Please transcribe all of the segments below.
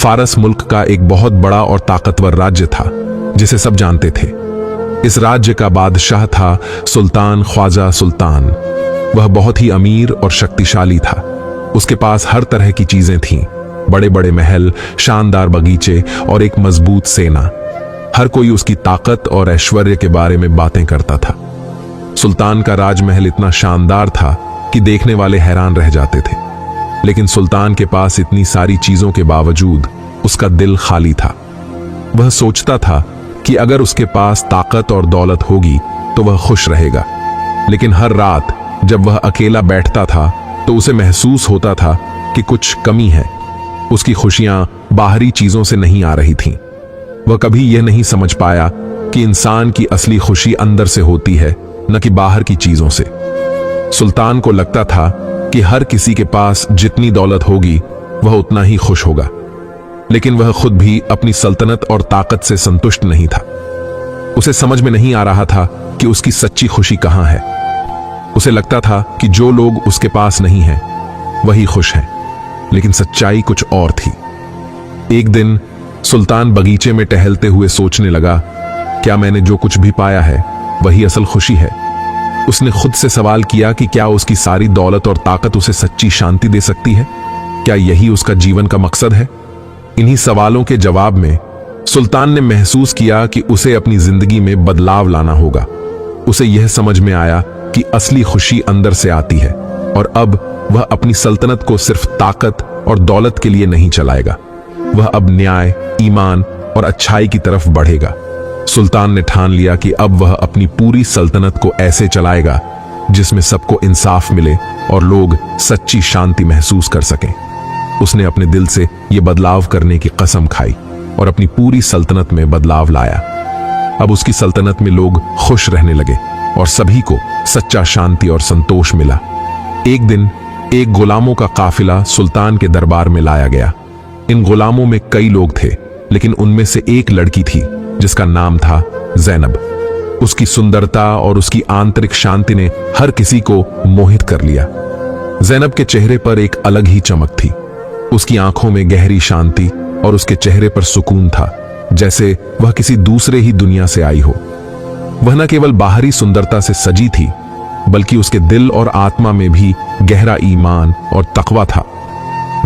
फारस मुल्क का एक बहुत बड़ा और ताकतवर राज्य था जिसे सब जानते थे। इस राज्य का बादशाह था सुल्तान ख्वाजा सुल्तान। वह बहुत ही अमीर और शक्तिशाली था। उसके पास हर तरह की चीजें थीं, बड़े बड़े महल, शानदार बगीचे और एक मजबूत सेना। हर कोई उसकी ताकत और ऐश्वर्य के बारे में बातें करता था। सुल्तान का राजमहल इतना शानदार था कि देखने वाले हैरान रह जाते थे। लेकिन सुल्तान के पास इतनी सारी चीजों के बावजूद उसका दिल खाली था। वह सोचता था कि अगर उसके पास ताकत और दौलत होगी तो वह खुश रहेगा। लेकिन हर रात जब वह अकेला बैठता था तो उसे महसूस होता था कि कुछ कमी है। उसकी खुशियां बाहरी चीजों से नहीं आ रही थीं। वह कभी यह नहीं समझ पाया कि इंसान की असली खुशी अंदर से होती है, न कि बाहर की चीजों से। सुल्तान को लगता था कि हर किसी के पास जितनी दौलत होगी वह उतना ही खुश होगा। लेकिन वह खुद भी अपनी सल्तनत और ताकत से संतुष्ट नहीं था। उसे समझ में नहीं आ रहा था कि उसकी सच्ची खुशी कहां है। उसे लगता था कि जो लोग उसके पास नहीं हैं वही खुश हैं, लेकिन सच्चाई कुछ और थी। एक दिन सुल्तान बगीचे में टहलते हुए सोचने लगा, क्या मैंने जो कुछ भी पाया है वही असल खुशी है? उसने खुद से सवाल किया कि क्या उसकी सारी दौलत और ताकत उसे सच्ची शांति दे सकती है? क्या यही उसका जीवन का मकसद है? इन्हीं सवालों के जवाब में सुल्तान ने महसूस किया कि उसे अपनी जिंदगी में बदलाव लाना होगा। उसे यह समझ में आया कि असली खुशी अंदर से आती है और अब वह अपनी सल्तनत को सिर्फ ताकत और दौलत के लिए नहीं चलाएगा। वह अब न्याय, ईमान और अच्छाई की तरफ बढ़ेगा। सुल्तान ने ठान लिया कि अब वह अपनी पूरी सल्तनत को ऐसे चलाएगा जिसमें सबको इंसाफ मिले और लोग सच्ची शांति महसूस कर सकें। उसने अपने दिल से यह बदलाव करने की कसम खाई और अपनी पूरी सल्तनत में बदलाव लाया। अब उसकी सल्तनत में लोग खुश रहने लगे और सभी को सच्चा शांति और संतोष मिला। एक दिन एक गुलामों का काफिला सुल्तान के दरबार में लाया गया। इन गुलामों में कई लोग थे, लेकिन उनमें से एक लड़की थी जिसका नाम था ज़ैनब। उसकी सुंदरता और उसकी आंतरिक शांति ने हर किसी को मोहित कर लिया। ज़ैनब के चेहरे पर एक अलग ही चमक थी। उसकी आंखों में गहरी शांति और उसके चेहरे पर सुकून था, जैसे वह किसी दूसरे ही दुनिया से आई हो। वह न केवल बाहरी सुंदरता से सजी थी, बल्कि उसके दिल और आत्मा में भी गहरा ईमान और तकवा था।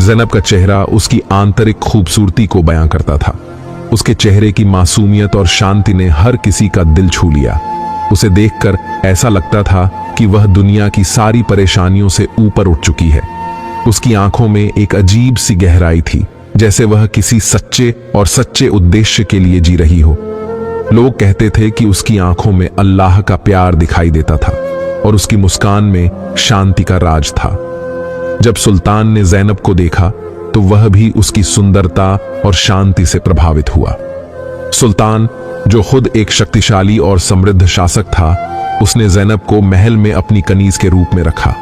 ज़ैनब का चेहरा उसकी आंतरिक खूबसूरती को बयां करता था। उसके चेहरे की मासूमियत और शांति ने हर किसी का दिल छू लिया। उसे देखकर ऐसा लगता था कि वह दुनिया की सारी परेशानियों से ऊपर उठ चुकी है। उसकी आंखों में एक अजीब सी गहराई थी, जैसे वह किसी सच्चे और सच्चे उद्देश्य के लिए जी रही हो। लोग कहते थे कि उसकी आंखों में अल्लाह का प्यार दिखाई देता था और उसकी मुस्कान में शांति का राज था। जब सुल्तान ने ज़ैनब को देखा तो वह भी उसकी सुंदरता और शांति से प्रभावित हुआ। सुल्तान, जो खुद एक शक्तिशाली और समृद्ध शासक था, उसने ज़ैनब को महल में अपनी कनीज के रूप में रखा।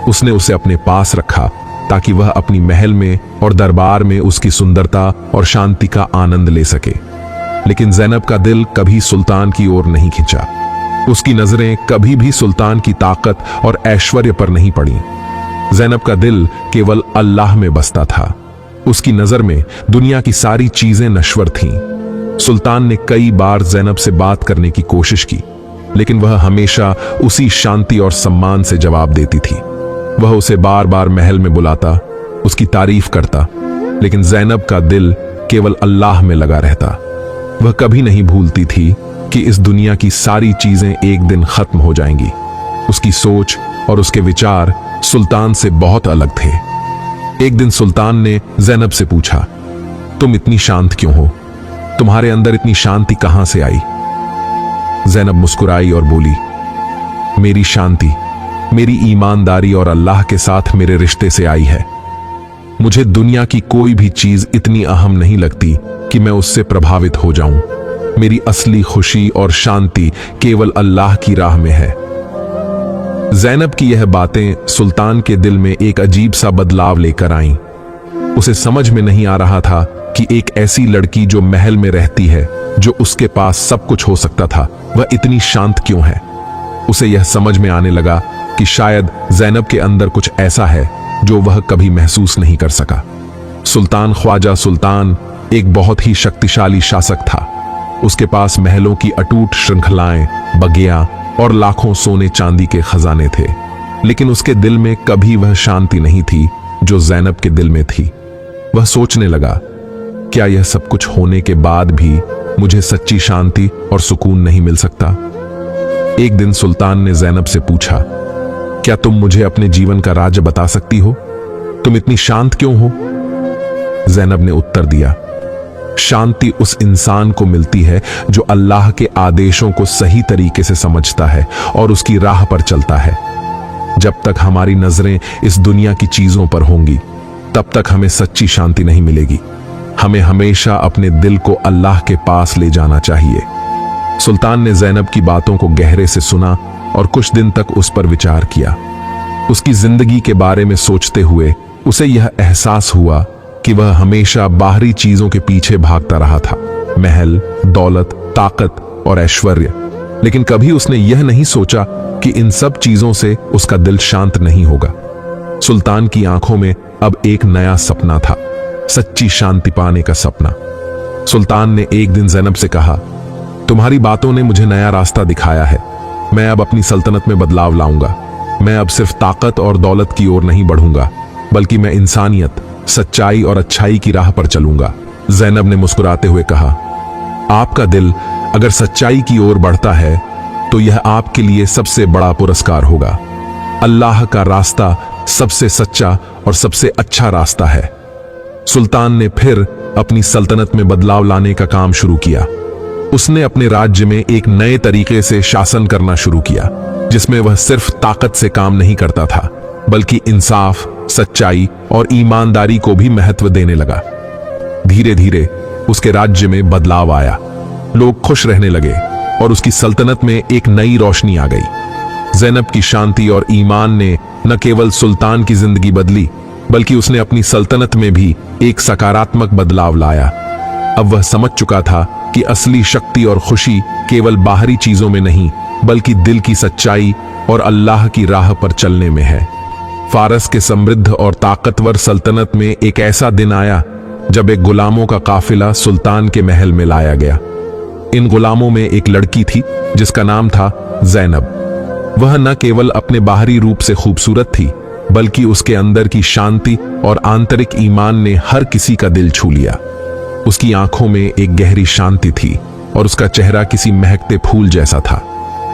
उसने उसे अपने पास रखा ताकि वह अपनी महल में और दरबार में उसकी सुंदरता और शांति का आनंद ले सके। लेकिन ज़ैनब का दिल कभी सुल्तान की ओर नहीं खिंचा। उसकी नजरें कभी भी सुल्तान की ताकत और ऐश्वर्य पर नहीं पड़ी। ज़ैनब का दिल केवल अल्लाह में बसता था। उसकी नजर में दुनिया की सारी चीजें नश्वर थीं। सुल्तान ने कई बार ज़ैनब से बात करने की कोशिश की, लेकिन वह हमेशा उसी शांति और सम्मान से जवाब देती थी। वह उसे बार बार महल में बुलाता, उसकी तारीफ करता, लेकिन ज़ैनब का दिल केवल अल्लाह में लगा रहता। वह कभी नहीं भूलती थी कि इस दुनिया की सारी चीजें एक दिन खत्म हो जाएंगी। उसकी सोच और उसके विचार सुल्तान से बहुत अलग थे। एक दिन सुल्तान ने ज़ैनब से पूछा, तुम इतनी शांत क्यों हो? तुम्हारे अंदर इतनी शांति कहां से आई? ज़ैनब मुस्कुराई और बोली, मेरी शांति मेरी ईमानदारी और अल्लाह के साथ मेरे रिश्ते से आई है। मुझे दुनिया की कोई भी चीज इतनी अहम नहीं लगती कि मैं उससे प्रभावित हो जाऊं। मेरी असली खुशी और शांति केवल अल्लाह की राह में है। ज़ैनब की यह बातें सुल्तान के दिल में एक अजीब सा बदलाव लेकर आईं। उसे समझ में नहीं आ रहा था कि एक ऐसी लड़की जो महल में रहती है, जो उसके पास सब कुछ हो सकता था, वह इतनी शांत क्यों है। उसे यह समझ में आने लगा कि शायद ज़ैनब के अंदर कुछ ऐसा है जो वह कभी महसूस नहीं कर सका। सुल्तान ख्वाजा सुल्तान एक बहुत ही शक्तिशाली शासक था। उसके पास महलों की अटूट श्रृंखलाएं, बगिया और लाखों सोने चांदी के खजाने थे, लेकिन उसके दिल में कभी वह शांति नहीं थी जो ज़ैनब के दिल में थी। वह सोचने लगा, क्या यह सब कुछ होने के बाद भी मुझे सच्ची शांति और सुकून नहीं मिल सकता? एक दिन सुल्तान ने ज़ैनब से पूछा, क्या तुम मुझे अपने जीवन का राज बता सकती हो? तुम इतनी शांत क्यों हो? ज़ैनब ने उत्तर दिया, शांति उस इंसान को मिलती है जो अल्लाह के आदेशों को सही तरीके से समझता है और उसकी राह पर चलता है। जब तक हमारी नजरें इस दुनिया की चीजों पर होंगी, तब तक हमें सच्ची शांति नहीं मिलेगी। हमें हमेशा अपने दिल को अल्लाह के पास ले जाना चाहिए। सुल्तान ने ज़ैनब की बातों को गहरे से सुना और कुछ दिन तक उस पर विचार किया। उसकी जिंदगी के बारे में सोचते हुए उसे यह एहसास हुआ कि वह हमेशा बाहरी चीजों के पीछे भागता रहा था, महल, दौलत, ताकत और ऐश्वर्य। लेकिन कभी उसने यह नहीं सोचा कि इन सब चीजों से उसका दिल शांत नहीं होगा। सुल्तान की आंखों में अब एक नया सपना था, सच्ची शांति पाने का सपना। सुल्तान ने एक दिन ज़ैनब से कहा, तुम्हारी बातों ने मुझे नया रास्ता दिखाया है। मैं अब अपनी सल्तनत में बदलाव लाऊंगा। मैं अब सिर्फ ताकत और दौलत की ओर नहीं बढ़ूंगा, बल्कि मैं इंसानियत, सच्चाई और अच्छाई की राह पर चलूंगा। ज़ैनब ने मुस्कुराते हुए कहा, आपका दिल अगर सच्चाई की ओर बढ़ता है तो यह आपके लिए सबसे बड़ा पुरस्कार होगा। अल्लाह का रास्ता सबसे सच्चा और सबसे अच्छा रास्ता है। सुल्तान ने फिर अपनी सल्तनत में बदलाव लाने का काम शुरू किया। उसने अपने राज्य में एक नए तरीके से शासन करना शुरू किया, जिसमें वह सिर्फ ताकत से काम नहीं करता था, बल्कि इंसाफ, सच्चाई और ईमानदारी को भी महत्व देने लगा। धीरे धीरे उसके राज्य में बदलाव आया। लोग खुश रहने लगे और उसकी सल्तनत में एक नई रोशनी आ गई। ज़ैनब की शांति और ईमान ने न केवल सुल्तान की जिंदगी बदली, बल्कि उसने अपनी सल्तनत में भी एक सकारात्मक बदलाव लाया। अब वह समझ चुका था कि असली शक्ति और खुशी केवल बाहरी चीजों में नहीं, बल्कि दिल की सच्चाई और अल्लाह की राह पर चलने में है। फारस के समृद्ध और ताकतवर सल्तनत में एक ऐसा दिन आया जब एक गुलामों का काफिला सुल्तान के महल में लाया गया। इन गुलामों में एक लड़की थी जिसका नाम था ज़ैनब। वह न केवल अपने बाहरी रूप से खूबसूरत थी, बल्कि उसके अंदर की शांति और आंतरिक ईमान ने हर किसी का दिल छू लिया। उसकी आंखों में एक गहरी शांति थी और उसका चेहरा किसी महकते फूल जैसा था।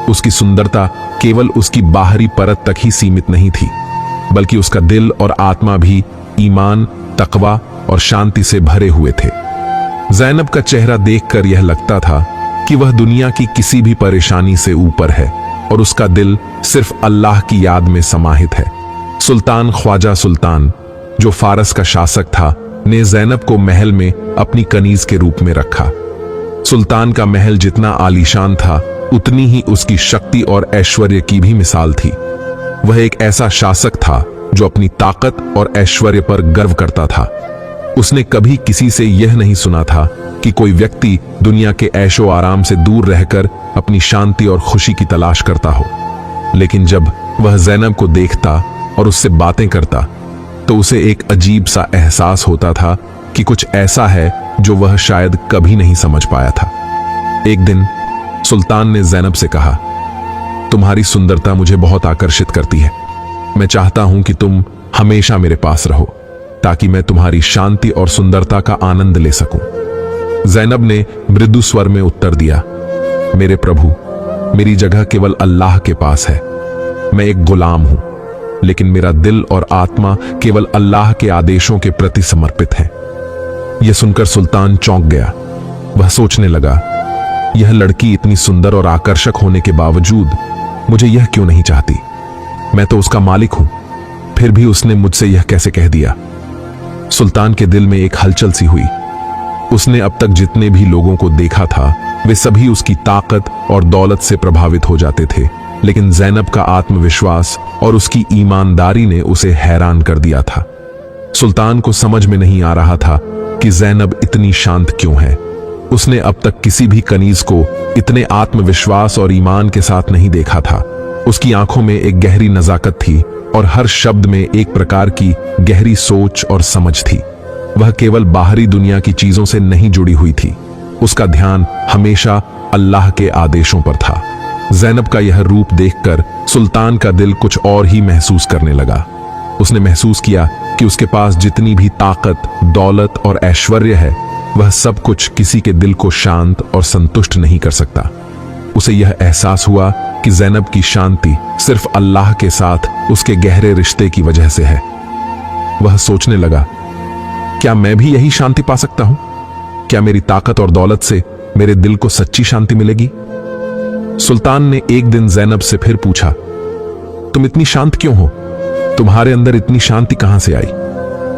उसकी सुंदरता केवल उसकी बाहरी परत तक ही सीमित नहीं थी, बल्कि उसका दिल और आत्मा भी ईमान, तकवा और शांति से भरे हुए थे। ज़ैनब का चेहरा देखकर यह लगता था कि वह दुनिया की किसी भी परेशानी से ऊपर है और उसका दिल सिर्फ अल्लाह की याद में समाहित है। सुल्तान ख्वाजा सुल्तान, जो फारस का शासक था, ने ज़ैनब को महल में अपनी कनीज के रूप में रखा। सुल्तान का महल जितना आलीशान था, उतनी ही उसकी शक्ति और ऐश्वर्य की भी मिसाल थी। वह एक ऐसा शासक था जो अपनी ताकत और ऐश्वर्य पर गर्व करता था। उसने कभी किसी से यह नहीं सुना था कि कोई व्यक्ति दुनिया के ऐशो आराम से दूर रहकर अपनी शांति और खुशी की तलाश करता हो। लेकिन जब वह ज़ैनब को देखता और उससे बातें करता, तो उसे एक अजीब सा एहसास होता था कि कुछ ऐसा है जो वह शायद कभी नहीं समझ पाया था। एक दिन सुल्तान ने ज़ैनब से कहा, तुम्हारी सुंदरता मुझे बहुत आकर्षित करती है। मैं चाहता हूं कि तुम हमेशा मेरे पास रहो, ताकि मैं तुम्हारी शांति और सुंदरता का आनंद ले सकूं। ज़ैनब ने मृदु स्वर में उत्तर दिया, मेरे प्रभु, मेरी जगह केवल अल्लाह के पास है। मैं एक गुलाम हूं, लेकिन मेरा दिल और आत्मा केवल अल्लाह के आदेशों के प्रति समर्पित है। यह सुनकर सुल्तान चौंक गया। वह सोचने लगा, यह लड़की इतनी सुंदर और आकर्षक होने के बावजूद मुझे यह क्यों नहीं चाहती? मैं तो उसका मालिक हूं, फिर भी उसने मुझसे यह कैसे कह दिया? सुल्तान के दिल में एक हलचल सी हुई। उसने अब तक जितने भी लोगों को देखा था, वे सभी उसकी ताकत और दौलत से प्रभावित हो जाते थे, लेकिन ज़ैनब का आत्मविश्वास और उसकी ईमानदारी ने उसे हैरान कर दिया था। सुल्तान को समझ में नहीं आ रहा था कि ज़ैनब इतनी शांत क्यों है। उसने अब तक किसी भी कनीज को इतने आत्मविश्वास और ईमान के साथ नहीं देखा था। उसकी आंखों में एक गहरी नजाकत थी और हर शब्द में एक प्रकार की गहरी सोच और समझ थी। वह केवल बाहरी दुनिया की चीजों से नहीं जुड़ी हुई थी। उसका ध्यान हमेशा अल्लाह के आदेशों पर था। ज़ैनब का यह रूप देखकर सुल्तान का दिल कुछ और ही महसूस करने लगा। उसने महसूस किया कि उसके पास जितनी भी ताकत, दौलत और ऐश्वर्य है, वह सब कुछ किसी के दिल को शांत और संतुष्ट नहीं कर सकता। उसे यह एहसास हुआ कि ज़ैनब की शांति सिर्फ अल्लाह के साथ उसके गहरे रिश्ते की वजह से है। वह सोचने लगा, क्या मैं भी यही शांति पा सकता हूं? क्या मेरी ताकत और दौलत से मेरे दिल को सच्ची शांति मिलेगी? सुल्तान ने एक दिन ज़ैनब से फिर पूछा, तुम इतनी शांत क्यों हो? तुम्हारे अंदर इतनी शांति कहां से आई?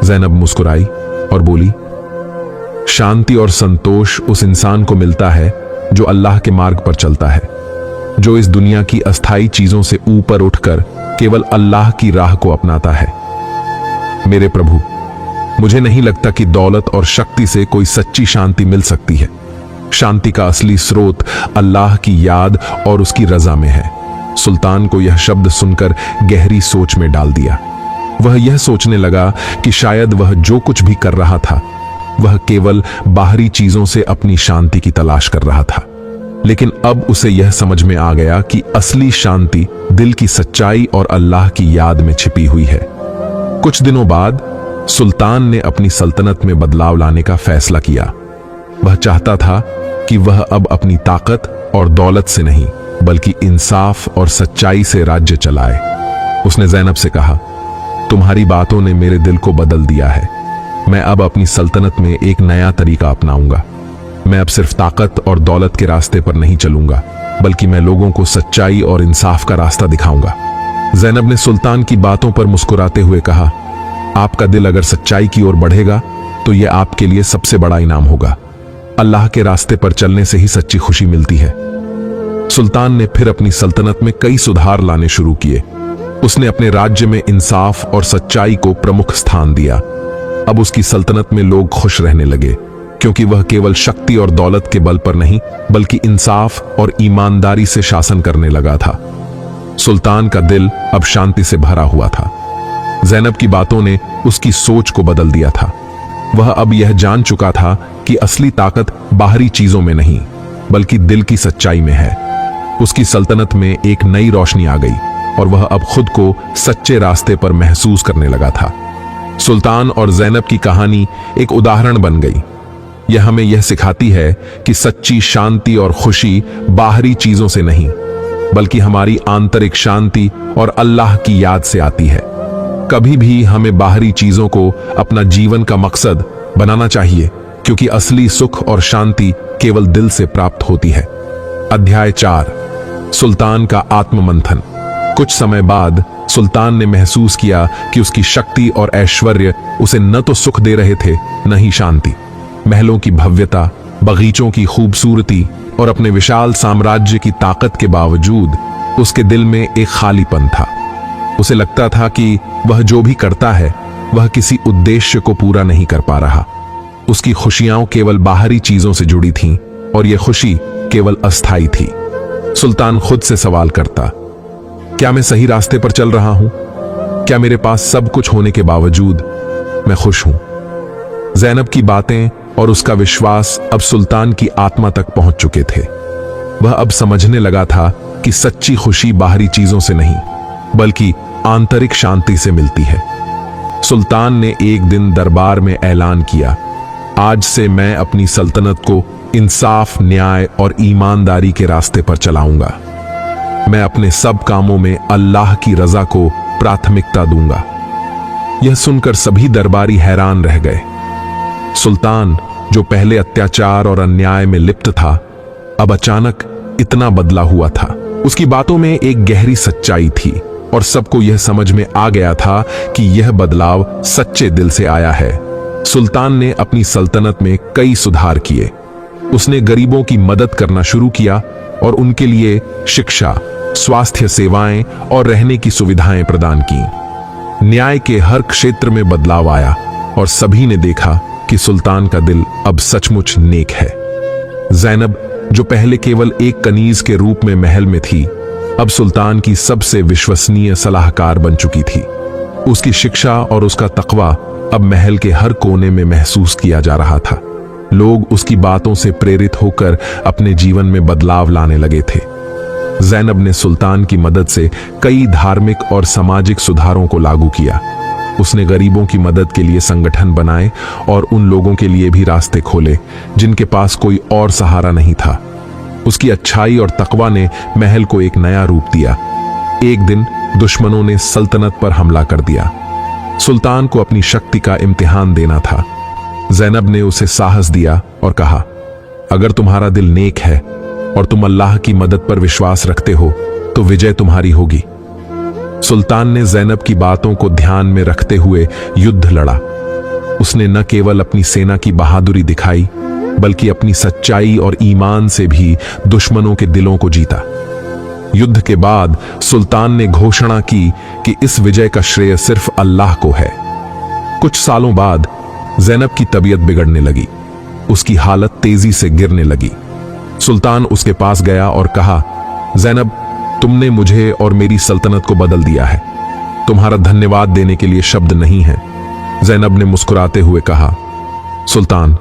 ज़ैनब मुस्कुराई और बोली, शांति और संतोष उस इंसान को मिलता है जो अल्लाह के मार्ग पर चलता है, जो इस दुनिया की अस्थाई चीजों से ऊपर उठकर केवल अल्लाह की राह को अपनाता है। मेरे प्रभु, मुझे नहीं लगता कि दौलत और शक्ति से कोई सच्ची शांति मिल सकती है। शांति का असली स्रोत अल्लाह की याद और उसकी रजा में है। सुल्तान को यह शब्द सुनकर गहरी सोच में डाल दिया। वह यह सोचने लगा कि शायद वह जो कुछ भी कर रहा था, वह केवल बाहरी चीजों से अपनी शांति की तलाश कर रहा था। लेकिन अब उसे यह समझ में आ गया कि असली शांति दिल की सच्चाई और अल्लाह की याद में छिपी हुई है। कुछ दिनों बाद सुल्तान ने अपनी सल्तनत में बदलाव लाने का फैसला किया। वह चाहता था कि वह अब अपनी ताकत और दौलत से नहीं, बल्कि इंसाफ और सच्चाई से राज्य चलाए। उसने ज़ैनब से कहा, तुम्हारी बातों ने मेरे दिल को बदल दिया है। मैं अब अपनी सल्तनत में एक नया तरीका अपनाऊंगा। मैं अब सिर्फ ताकत और दौलत के रास्ते पर नहीं चलूंगा, बल्कि मैं लोगों को सच्चाई और इंसाफ का रास्ता दिखाऊंगा। ज़ैनब ने सुल्तान की बातों पर मुस्कुराते हुए कहा, आपका दिल अगर सच्चाई की ओर बढ़ेगा तो यह आपके लिए सबसे बड़ा इनाम होगा। अल्लाह के रास्ते पर चलने से ही सच्ची खुशी मिलती है। सुल्तान ने फिर अपनी सल्तनत में कई सुधार लाने शुरू किए। उसने अपने राज्य में इंसाफ और सच्चाई को प्रमुख स्थान दिया। अब उसकी सल्तनत में लोग खुश रहने लगे, क्योंकि वह केवल शक्ति और दौलत के बल पर नहीं, बल्कि इंसाफ और ईमानदारी से शासन करने लगा था। सुल्तान का दिल अब शांति से भरा हुआ था। ज़ैनब की बातों ने उसकी सोच को बदल दिया था। वह अब यह जान चुका था कि असली ताकत बाहरी चीजों में नहीं, बल्कि दिल की सच्चाई में है। उसकी सल्तनत में एक नई रोशनी आ गई और वह अब खुद को सच्चे रास्ते पर महसूस करने लगा था। सुल्तान और ज़ैनब की कहानी एक उदाहरण बन गई। यह हमें यह सिखाती है कि सच्ची शांति और खुशी बाहरी चीजों से नहीं, बल्कि हमारी आंतरिक शांति और अल्लाह की याद से आती है। कभी भी हमें बाहरी चीजों को अपना जीवन का मकसद बनाना चाहिए, क्योंकि असली सुख और शांति केवल दिल से प्राप्त होती है। अध्याय 4, सुल्तान का आत्ममंथन। कुछ समय बाद सुल्तान ने महसूस किया कि उसकी शक्ति और ऐश्वर्य उसे न तो सुख दे रहे थे, न ही शांति। महलों की भव्यता, बगीचों की खूबसूरती और अपने विशाल साम्राज्य की ताकत के बावजूद उसके दिल में एक खालीपन था। उसे लगता था कि वह जो भी करता है, वह किसी उद्देश्य को पूरा नहीं कर पा रहा। उसकी खुशियां केवल बाहरी चीजों से जुड़ी थीं और यह खुशी केवल अस्थाई थी। सुल्तान खुद से सवाल करता, क्या मैं सही रास्ते पर चल रहा हूं? क्या मेरे पास सब कुछ होने के बावजूद मैं खुश हूं? ज़ैनब की बातें और उसका विश्वास अब सुल्तान की आत्मा तक पहुंच चुके थे। वह अब समझने लगा था कि सच्ची खुशी बाहरी चीजों से नहीं, बल्कि आंतरिक शांति से मिलती है। सुल्तान ने एक दिन दरबार में ऐलान किया, आज से मैं अपनी सल्तनत को इंसाफ, न्याय और ईमानदारी के रास्ते पर चलाऊंगा। मैं अपने सब कामों में अल्लाह की रजा को प्राथमिकता दूंगा। यह सुनकर सभी दरबारी हैरान रह गए। सुल्तान, जो पहले अत्याचार और अन्याय में लिप्त था, अब अचानक इतना बदला हुआ था। उसकी बातों में एक गहरी सच्चाई थी और सबको यह समझ में आ गया था कि यह बदलाव सच्चे दिल से आया है। सुल्तान ने अपनी सल्तनत में कई सुधार किए। उसने गरीबों की मदद करना शुरू किया और उनके लिए शिक्षा, स्वास्थ्य सेवाएं और रहने की सुविधाएं प्रदान की। न्याय के हर क्षेत्र में बदलाव आया और सभी ने देखा कि सुल्तान का दिल अब सचमुच नेक है। ज़ैनब, जो पहले केवल एक कनीज के रूप में महल में थी, अब सुल्तान की सबसे विश्वसनीय सलाहकार बन चुकी थी। उसकी शिक्षा और उसका तकवा अब महल के हर कोने में महसूस किया जा रहा था। लोग उसकी बातों से प्रेरित होकर अपने जीवन में बदलाव लाने लगे थे। ज़ैनब ने सुल्तान की मदद से कई धार्मिक और सामाजिक सुधारों को लागू किया। उसने गरीबों की मदद के लिए संगठन बनाए और उन लोगों के लिए भी रास्ते खोले जिनके पास कोई और सहारा नहीं था। उसकी अच्छाई और तकवा ने महल को एक नया रूप दिया। एक दिन दुश्मनों ने सल्तनत पर हमला कर दिया। सुल्तान को अपनी शक्ति का इम्तिहान देना था। ज़ैनब ने उसे साहस दिया और कहा, अगर तुम्हारा दिल नेक है और तुम अल्लाह की मदद पर विश्वास रखते हो तो विजय तुम्हारी होगी। सुल्तान ने ज़ैनब की बातों को ध्यान में रखते हुए युद्ध लड़ा। उसने न केवल अपनी सेना की बहादुरी दिखाई बल्कि अपनी सच्चाई और ईमान से भी दुश्मनों के दिलों को जीता। युद्ध के बाद सुल्तान ने घोषणा की कि इस विजय का श्रेय सिर्फ अल्लाह को है। कुछ सालों बाद ज़ैनब की तबीयत बिगड़ने लगी। उसकी हालत तेजी से गिरने लगी। सुल्तान उसके पास गया और कहा, ज़ैनब, तुमने मुझे और मेरी सल्तनत को बदल दिया है। तुम्हारा धन्यवाद देने के लिए शब्द नहीं है। ज़ैनब ने मुस्कुराते हुए कहा, सुल्तान,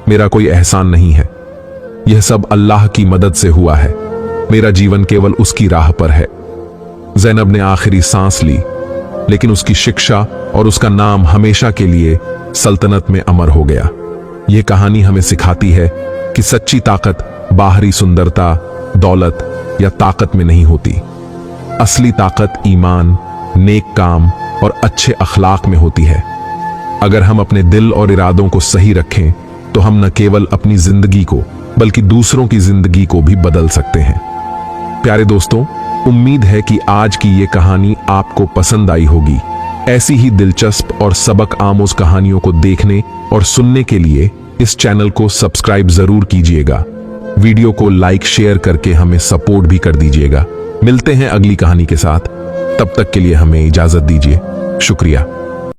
मेरा कोई एहसान नहीं है। यह सब अल्लाह की मदद से हुआ है। मेरा जीवन केवल उसकी राह पर है। ज़ैनब ने आखिरी सांस ली, लेकिन उसकी शिक्षा और उसका नाम हमेशा के लिए सल्तनत में अमर हो गया। यह कहानी हमें सिखाती है कि सच्ची ताकत बाहरी सुंदरता, दौलत या ताकत में नहीं होती। असली ताकत ईमान, नेक काम और अच्छे अखलाक में होती है। अगर हम अपने दिल और इरादों को सही रखें तो हम न केवल अपनी जिंदगी को बल्कि दूसरों की जिंदगी को भी बदल सकते हैं। प्यारे दोस्तों, उम्मीद है कि आज की ये कहानी आपको पसंद आई होगी। ऐसी ही दिलचस्प और सबक आमोज कहानियों को देखने और सुनने के लिए इस चैनल को सब्सक्राइब जरूर कीजिएगा। वीडियो को लाइक शेयर करके हमें सपोर्ट भी कर दीजिएगा। मिलते हैं अगली कहानी के साथ। तब तक के लिए हमें इजाजत दीजिए। शुक्रिया।